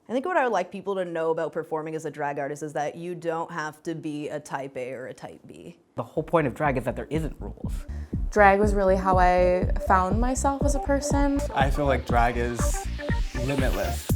I think what I would like people to know about performing as a drag artist is that you don't have to be a type A or a type B. The whole point of drag is that there isn't rules. Drag was really how I found myself as a person. I feel like drag is limitless.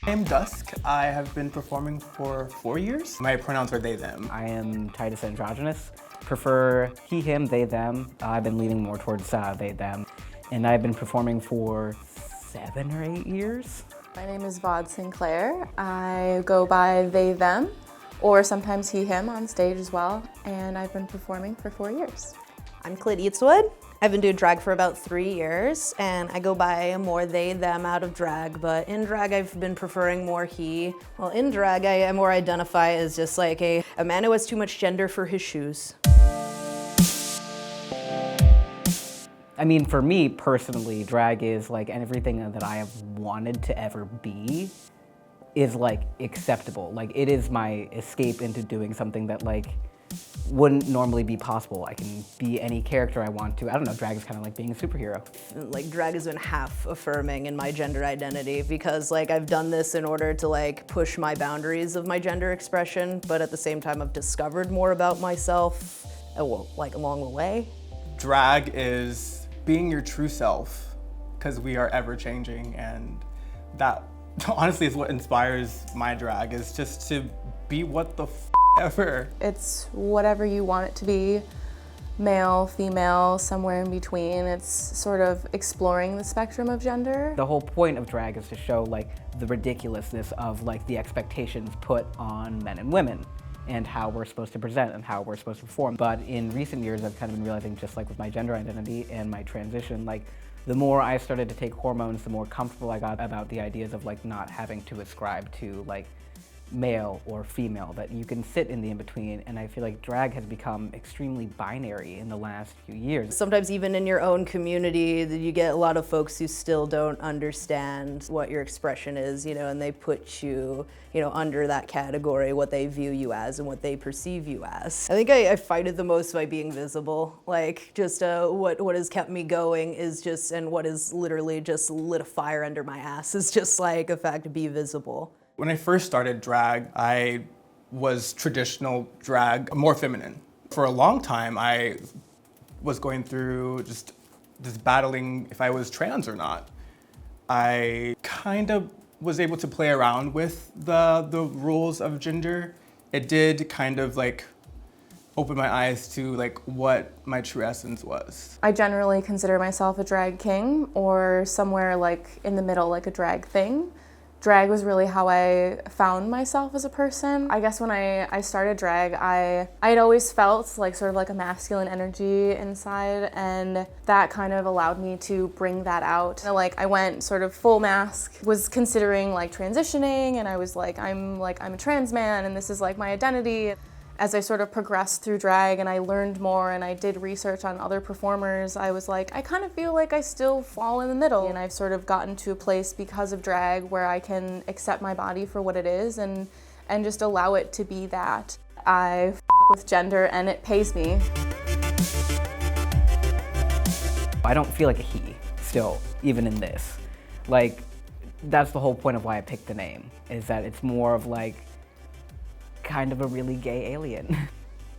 I'm Dusk. I have been performing for 4 years. My pronouns are they, them. I am Titus androgynous. Prefer he, him, they, them. I've been leaning more towards they, them. And I've been performing for 7 or 8 years. My name is Vaude Sinclair. I go by they, them, or sometimes he, him on stage as well. And I've been performing for 4 years. I'm Clit Eatswood. I've been doing drag for about 3 years, and I go by more they, them out of drag, but in drag I've been preferring more he. Well, in drag I more identify as just like a man who has too much gender for his shoes. I mean, for me personally, drag is like everything that I have wanted to ever be is like acceptable. Like it is my escape into doing something that like wouldn't normally be possible. I can be any character I want to. I don't know, drag is kind of like being a superhero. Like drag has been half affirming in my gender identity because like I've done this in order to like push my boundaries of my gender expression, but at the same time I've discovered more about myself like along the way. Drag is being your true self because we are ever changing, and that honestly is what inspires my drag, is just to be what the ever. It's whatever you want it to be, male, female, somewhere in between. It's sort of exploring the spectrum of gender. The whole point of drag is to show like the ridiculousness of like the expectations put on men and women and how we're supposed to present and how we're supposed to perform. But in recent years, I've kind of been realizing, just like with my gender identity and my transition, like the more I started to take hormones, the more comfortable I got about the ideas of like not having to ascribe to like male or female, that you can sit in the in-between, and I feel like drag has become extremely binary in the last few years. Sometimes even in your own community, you get a lot of folks who still don't understand what your expression is, you know, and they put you, you know, under that category, what they view you as and what they perceive you as. I think I fight it the most by being visible. Like just what has kept me going is just, and what is literally just lit a fire under my ass is just like a fact to be visible. When I first started drag, I was traditional drag, more feminine. For a long time, I was going through just battling if I was trans or not. I kind of was able to play around with the rules of gender. It did kind of like open my eyes to like what my true essence was. I generally consider myself a drag king, or somewhere like in the middle, like a drag thing. Drag was really how I found myself as a person. I guess when I started drag, I had always felt like sort of like a masculine energy inside, and that kind of allowed me to bring that out. Like I went sort of full mask, was considering like transitioning, and I was like I'm a trans man and this is like my identity. As I sort of progressed through drag and I learned more and I did research on other performers, I was like, I kind of feel like I still fall in the middle. And I've sort of gotten to a place because of drag where I can accept my body for what it is and just allow it to be that. I with gender and it pays me. I don't feel like a he still, even in this. Like, that's the whole point of why I picked the name, is that it's more of like kind of a really gay alien.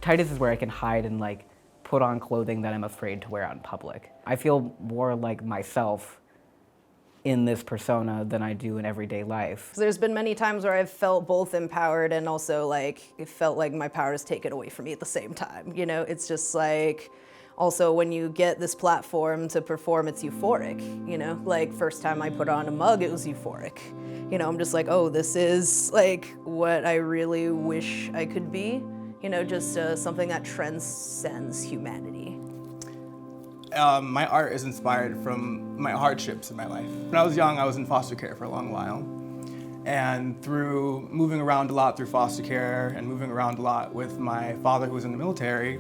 Titus is where I can hide and like put on clothing that I'm afraid to wear out in public. I feel more like myself in this persona than I do in everyday life. There's been many times where I've felt both empowered and also like it felt like my power is taken away from me at the same time. You know, it's just like, also when you get this platform to perform, it's euphoric, you know? Like first time I put on a mug, it was euphoric. You know, I'm just like, oh, this is like what I really wish I could be. You know, just something that transcends humanity. My art is inspired from my hardships in my life. When I was young, I was in foster care for a long while. And through moving around a lot through foster care and moving around a lot with my father who was in the military,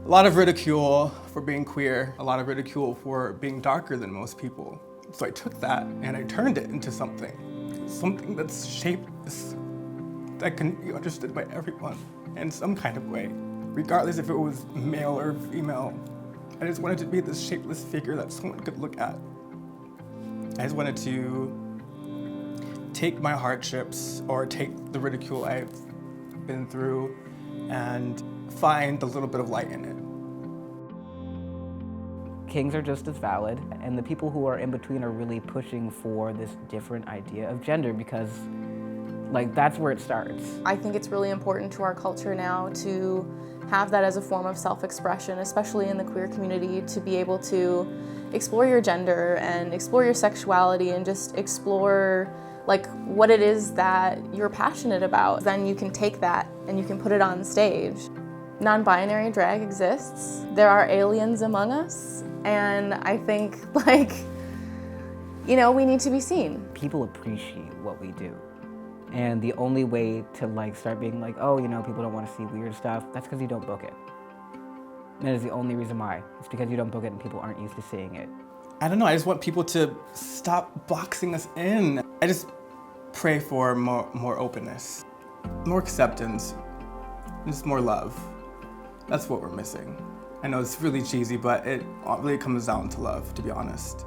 a lot of ridicule for being queer, a lot of ridicule for being darker than most people. So I took that and I turned it into something that's shaped that can be understood by everyone in some kind of way, regardless if it was male or female. I just wanted to be this shapeless figure that someone could look at. I just wanted to take my hardships or take the ridicule I've been through and find a little bit of light in it. Kings are just as valid, and the people who are in between are really pushing for this different idea of gender because, like, that's where it starts. I think it's really important to our culture now to have that as a form of self-expression, especially in the queer community, to be able to explore your gender and explore your sexuality and just explore like what it is that you're passionate about. Then you can take that and you can put it on stage. Non-binary drag exists. There are aliens among us, and I think, like, you know, we need to be seen. People appreciate what we do. And the only way to like start being like, oh, you know, people don't want to see weird stuff, that's because you don't book it. And that is the only reason why. It's because you don't book it and people aren't used to seeing it. I don't know, I just want people to stop boxing us in. I just pray for more openness, more acceptance, just more love. That's what we're missing. I know it's really cheesy, but it really comes down to love, to be honest.